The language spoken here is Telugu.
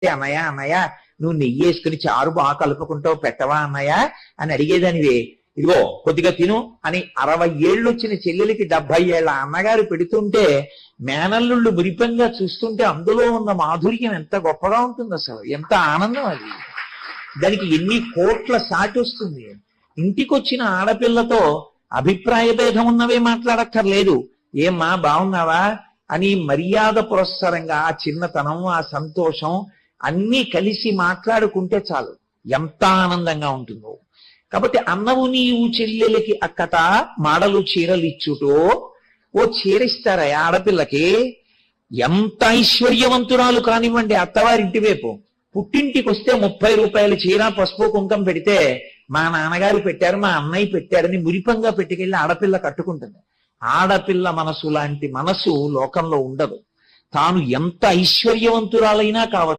అన్నయ్య అన్నయ్య నువ్వు నెయ్యి వేసుకుని చారు బాగా కలుపుకుంటావు పెట్టవా అన్నయ్య అని అడిగేదానివే. ఇదిగో కొద్దిగా తిను అని 60 ఏళ్ళు వచ్చిన చెల్లెలికి 70 ఏళ్ల అన్నగారు పెడుతుంటే మేనల్లుళ్ళు మురిపంగా చూస్తుంటే అందులో ఉన్న మాధుర్యం ఎంత గొప్పగా ఉంటుంది, అసలు ఎంత ఆనందం అది. దానికి ఎన్ని కోట్ల సాటి వస్తుంది. ఇంటికొచ్చిన ఆడపిల్లతో అభిప్రాయ భేదం ఉన్నవే మాట్లాడక్కర్లేదు. ఏమ్మా బాగున్నావా అని మర్యాద పురస్సరంగా ఆ చిన్నతనం ఆ సంతోషం అన్నీ కలిసి మాట్లాడుకుంటే చాలు, ఎంత ఆనందంగా ఉంటుందో. కాబట్టి అన్నవు నీవు చెల్లెలకి అక్కట మాడలు చీరలు ఇచ్చుటో. ఓ చీరిస్తారా ఆడపిల్లకి? ఎంత ఐశ్వర్యవంతురాలు కానివ్వండి అత్తవారింటి వైపు, పుట్టింటికి వస్తే 30 రూపాయల చీర పసుపు కుంకం పెడితే మా నాన్నగారు పెట్టారు మా అన్నయ్య పెట్టారని మురిపంగా పెట్టుకెళ్ళి ఆడపిల్ల కట్టుకుంటుంది. ఆడపిల్ల మనసు లాంటి మనసు లోకంలో ఉండదు. తాను ఎంత ఐశ్వర్యవంతురాలైనా కావచ్చు.